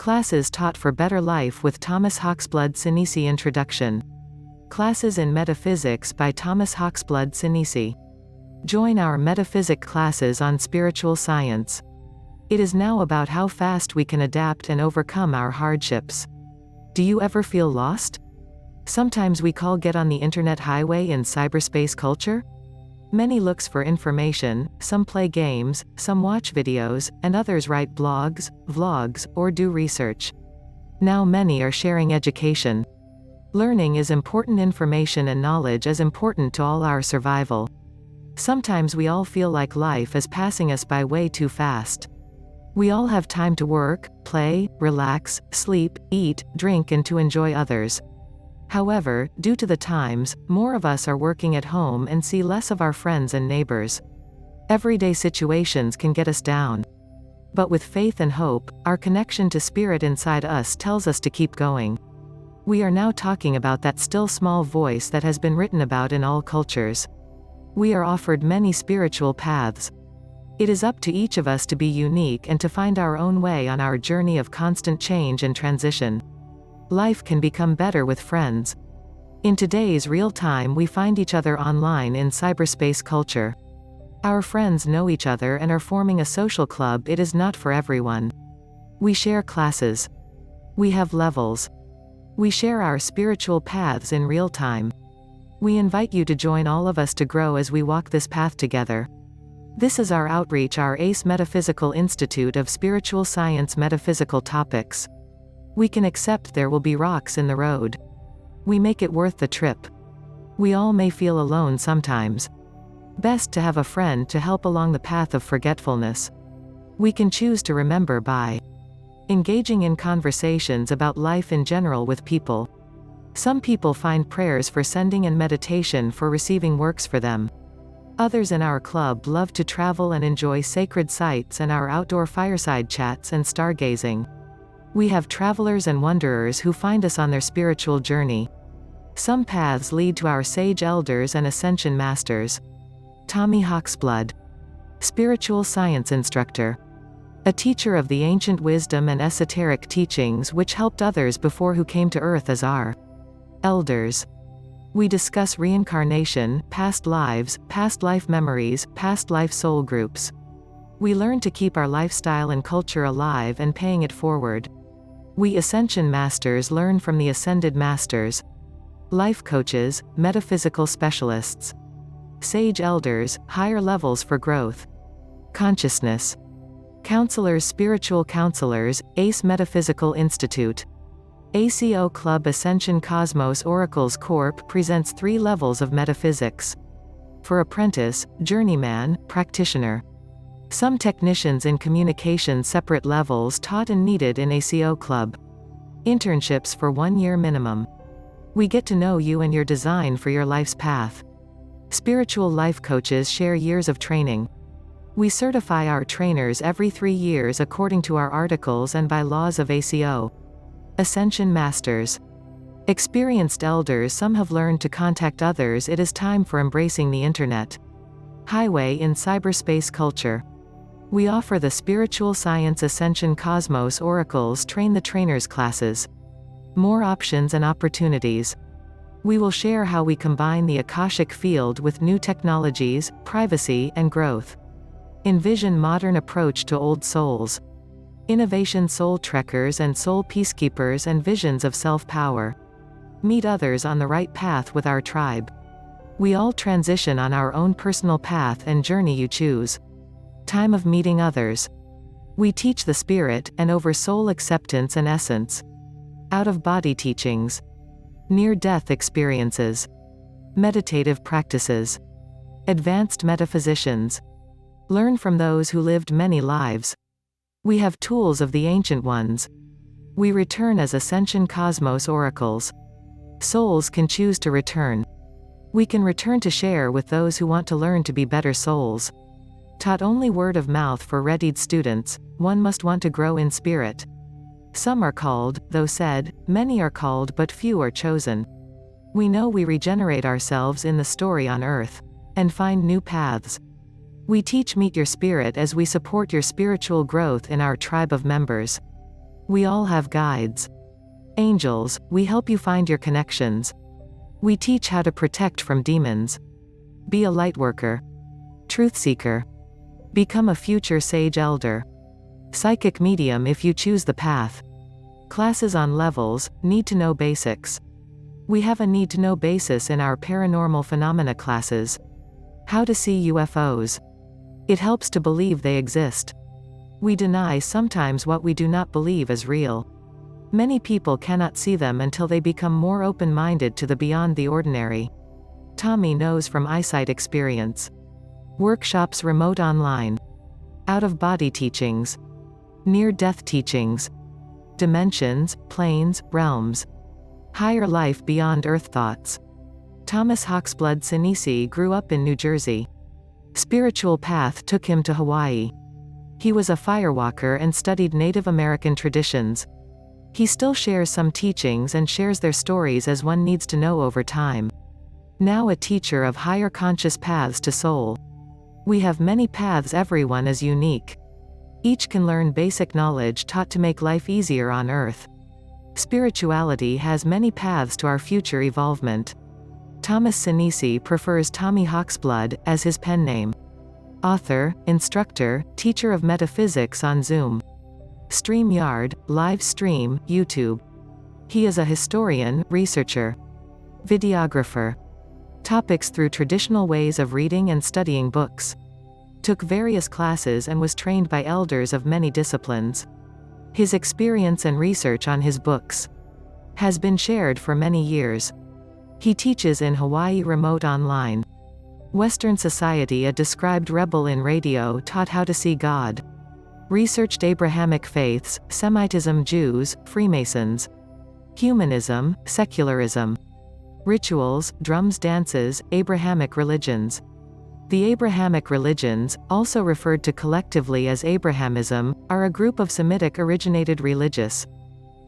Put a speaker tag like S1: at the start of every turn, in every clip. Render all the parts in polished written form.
S1: Classes taught for better life with Thomas Hawksblood Sinisi. Introduction. Classes in Metaphysics by Thomas Hawksblood Sinisi. Join our metaphysic classes on spiritual science. It is now about how fast we can adapt and overcome our hardships. Do you ever feel lost? Sometimes we call get on the internet highway in cyberspace culture. Many looks for information, some play games, some watch videos, and others write blogs, vlogs, or do research. Now many are sharing education. Learning is important. Information and knowledge is important to all our survival. Sometimes we all feel like life is passing us by way too fast. We all have time to work, play, relax, sleep, eat, drink, and to enjoy others. However, due to the times, more of us are working at home and see less of our friends and neighbors. Everyday situations can get us down. But with faith and hope, our connection to spirit inside us tells us to keep going. We are now talking about that still small voice that has been written about in all cultures. We are offered many spiritual paths. It is up to each of us to be unique and to find our own way on our journey of constant change and transition. Life can become better with friends. In today's real time, we find each other online in cyberspace culture. Our friends know each other and are forming a social club. It is not for everyone. We share classes. We have levels. We share our spiritual paths in real time. We invite you to join all of us to grow as we walk this path together. This is our outreach, our ACE Metaphysical Institute of Spiritual Science Metaphysical Topics. We can accept there will be rocks in the road. We make it worth the trip. We all may feel alone sometimes. Best to have a friend to help along the path of forgetfulness. We can choose to remember by engaging in conversations about life in general with people. Some people find prayers for sending and meditation for receiving works for them. Others in our club love to travel and enjoy sacred sites and our outdoor fireside chats and stargazing. We have travelers and wanderers who find us on their spiritual journey. Some paths lead to our sage elders and ascension masters. Tommy Hawksblood, spiritual science instructor. A teacher of the ancient wisdom and esoteric teachings which helped others before who came to earth as our elders. We discuss reincarnation, past lives, past life memories, past life soul groups. We learn to keep our lifestyle and culture alive and paying it forward. We Ascension Masters learn from the Ascended Masters. Life coaches, metaphysical specialists. Sage elders, higher levels for growth. Consciousness. Counselors, spiritual counselors, ACE Metaphysical Institute. ACO Club. Ascension Cosmos Oracles Corp. presents 3 levels of metaphysics. For apprentice, journeyman, practitioner. Some technicians in communication. Separate levels taught and needed in ACO Club. Internships for 1 year minimum. We get to know you and your design for your life's path. Spiritual life coaches share years of training. We certify our trainers every 3 years according to our articles and by laws of ACO. Ascension Masters. Experienced elders. Some have learned to contact others. It is time for embracing the internet. Highway in cyberspace culture. We offer the spiritual science Ascension Cosmos Oracles Train the Trainers classes. More options and opportunities. We will share how we combine the Akashic field with new technologies, privacy, and growth. Envision modern approach to old souls. Innovation soul trekkers and soul peacekeepers and visions of self-power. Meet others on the right path with our tribe. We all transition on our own personal path and journey you choose. Time of meeting others. We teach the spirit, and over soul acceptance and essence. Out-of-body teachings. Near-death experiences. Meditative practices. Advanced metaphysicians. Learn from those who lived many lives. We have tools of the ancient ones. We return as Ascension Cosmos Oracles. Souls can choose to return. We can return to share with those who want to learn to be better souls. Taught only word of mouth for readied students. One must want to grow in spirit. Some are called, though said, many are called but few are chosen. We know we regenerate ourselves in the story on earth. And find new paths. We teach meet your spirit as we support your spiritual growth in our tribe of members. We all have guides. Angels, we help you find your connections. We teach how to protect from demons. Be a lightworker. Truth seeker. Become a future sage elder. Psychic medium if you choose the path. Classes on levels, need to know basics. We have a need to know basis in our paranormal phenomena classes. How to see UFOs. It helps to believe they exist. We deny sometimes what we do not believe is real. Many people cannot see them until they become more open-minded to the beyond the ordinary. Tommy knows from eyesight experience. Workshops remote online. Out-of-body teachings. Near-death teachings. Dimensions, planes, realms. Higher life beyond earth thoughts. Thomas Hawksblood Sinisi grew up in New Jersey. Spiritual path took him to Hawaii. He was a firewalker and studied Native American traditions. He still shares some teachings and shares their stories as one needs to know over time. Now a teacher of higher conscious paths to soul. We have many paths, everyone is unique. Each can learn basic knowledge taught to make life easier on earth. Spirituality has many paths to our future evolvement. Thomas Sinisi prefers Tommy Hawksblood as his pen name. Author, instructor, teacher of metaphysics on Zoom. StreamYard, live stream, YouTube. He is a historian, researcher, videographer. Topics through traditional ways of reading and studying books. Took various classes and was trained by elders of many disciplines. His experience and research on his books has been shared for many years. He teaches in Hawaii remote online. Western society, a described rebel in radio, taught how to see God. Researched Abrahamic faiths, Semitism, Jews, Freemasons. Humanism, secularism. Rituals, drums, dances, Abrahamic religions. The Abrahamic religions, also referred to collectively as Abrahamism, are a group of Semitic-originated religious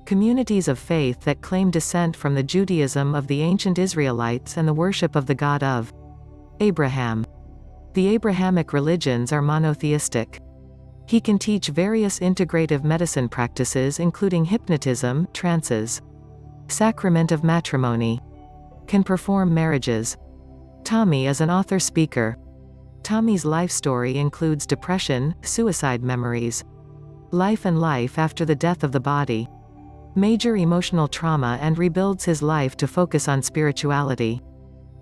S1: communities of faith that claim descent from the Judaism of the ancient Israelites and the worship of the God of Abraham. The Abrahamic religions are monotheistic. He can teach various integrative medicine practices including hypnotism, trances, sacrament of matrimony. Can perform marriages. Tommy is an author-speaker. Tommy's life story includes depression, suicide memories, life and life after the death of the body, major emotional trauma, and rebuilds his life to focus on spirituality.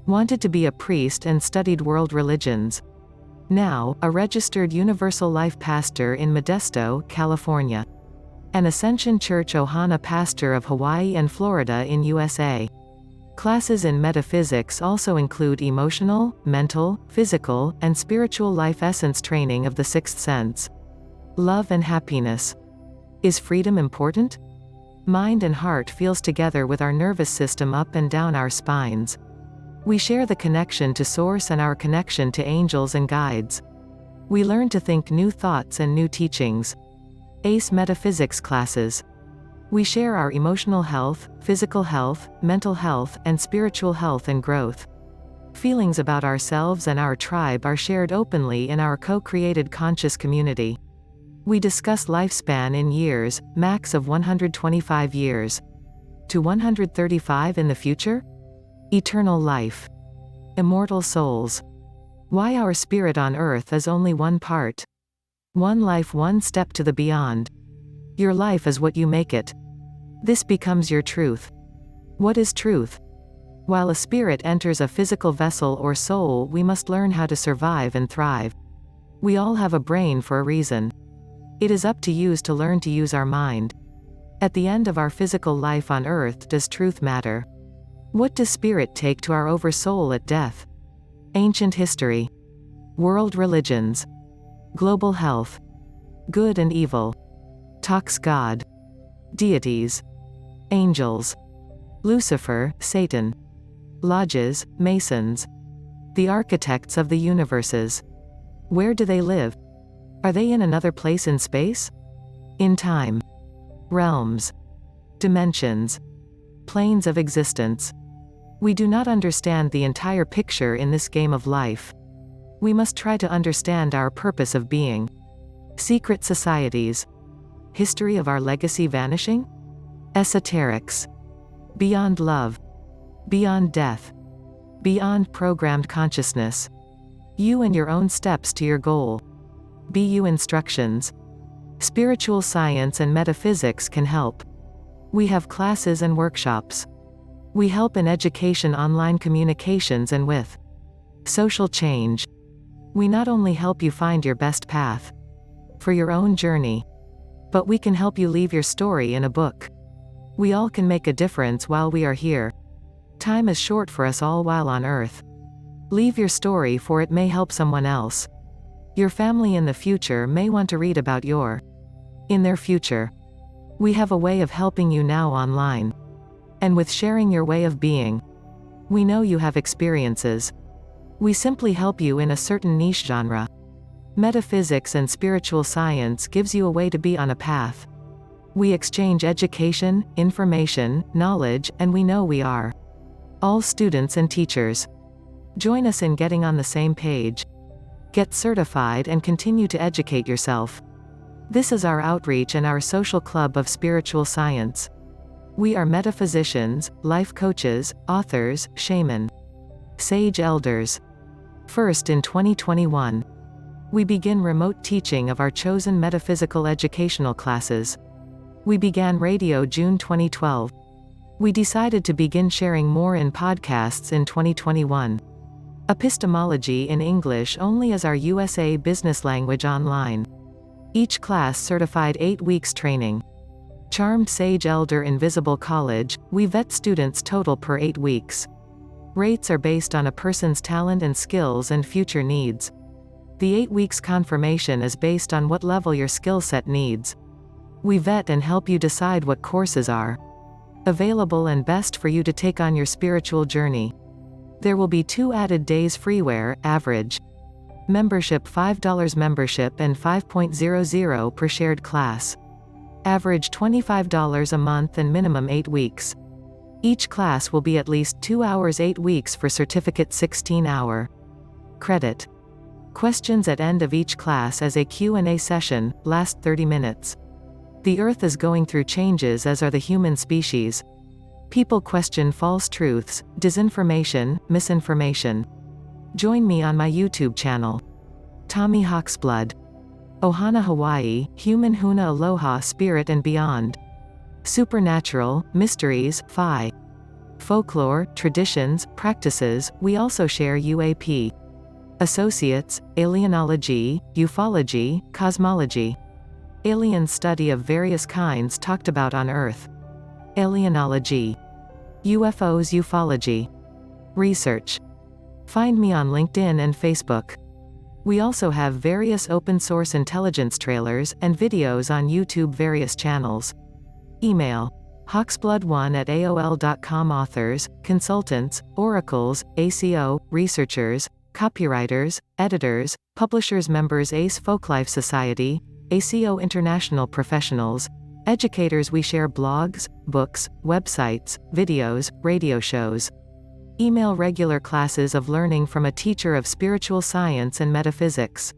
S1: Wanted to be a priest and studied world religions. Now, a registered Universal Life pastor in Modesto, California. An Ascension Church Ohana pastor of Hawaii and Florida in USA. Classes in metaphysics also include emotional, mental, physical, and spiritual life essence training of the sixth sense. Love and happiness. Is freedom important? Mind and heart feels together with our nervous system up and down our spines. We share the connection to Source and our connection to angels and guides. We learn to think new thoughts and new teachings. ACE Metaphysics classes. We share our emotional health, physical health, mental health, and spiritual health and growth. Feelings about ourselves and our tribe are shared openly in our co-created conscious community. We discuss lifespan in years, max of 125 years. To 135 in the future? Eternal life. Immortal souls. Why our spirit on earth is only one part. One life, one step to the beyond. Your life is what you make it. This becomes your truth. What is truth? While a spirit enters a physical vessel or soul, we must learn how to survive and thrive. We all have a brain for a reason. It is up to us to learn to use our mind. At the end of our physical life on earth, does truth matter? What does spirit take to our oversoul at death? Ancient history. World religions. Global health. Good and evil. Talks God. Deities. Angels. Lucifer, Satan. Lodges, Masons. The architects of the universes. Where do they live? Are they in another place in space? In time. Realms. Dimensions. Planes of existence. We do not understand the entire picture in this game of life. We must try to understand our purpose of being. Secret societies. History of our legacy vanishing? Esoterics. Beyond love. Beyond death. Beyond programmed consciousness. You and your own steps to your goal. BU instructions. Spiritual science and metaphysics can help. We have classes and workshops. We help in education, online communications, and with social change. We not only help you find your best path for your own journey, but we can help you leave your story in a book. We all can make a difference while we are here. Time is short for us all while on Earth. Leave your story, for it may help someone else. Your family in the future may want to read about in their future. We have a way of helping you now online. And with sharing your way of being. We know you have experiences. We simply help you in a certain niche genre. Metaphysics and spiritual science gives you a way to be on a path. We exchange education, information, knowledge, and we know we are all students and teachers. Join us in getting on the same page. Get certified and continue to educate yourself. This is our outreach and our social club of spiritual science. We are metaphysicians, life coaches, authors, shaman, sage elders. First, in 2021, we begin remote teaching of our chosen metaphysical educational classes. We began radio June 2012. We decided to begin sharing more in podcasts in 2021. Epistemology in English only as our USA business language online. Each class certified 8 weeks training. Charmed Sage Elder Invisible College, we vet students total per 8 weeks. Rates are based on a person's talent and skills and future needs. The 8 weeks confirmation is based on what level your skill set needs. We vet and help you decide what courses are available and best for you to take on your spiritual journey. There will be 2 added days freeware, average membership $5 membership and 5.00 per shared class. Average $25 a month and minimum 8 weeks. Each class will be at least 2 hours 8 weeks for certificate 16-hour credit. Questions at end of each class as a Q&A session, last 30 minutes. The Earth is going through changes, as are the human species. People question false truths, disinformation, misinformation. Join me on my YouTube channel. Tommy Hawksblood. Ohana Hawaii, Human Huna Aloha Spirit and Beyond. Supernatural, Mysteries, Phi. Folklore, Traditions, Practices. We also share UAP. Associates, Alienology, Ufology, Cosmology. Alien study of various kinds talked about on Earth. Alienology. UFOs, Ufology. Research. Find me on LinkedIn and Facebook. We also have various open-source intelligence trailers and videos on YouTube, various channels. Email: hawksblood1@aol.com. Authors, consultants, oracles, ACO, researchers, copywriters, editors, publishers, members, ACE Folklife Society, ACO International Professionals, educators. We share blogs, books, websites, videos, radio shows. Email regular classes of learning from a teacher of spiritual science and metaphysics.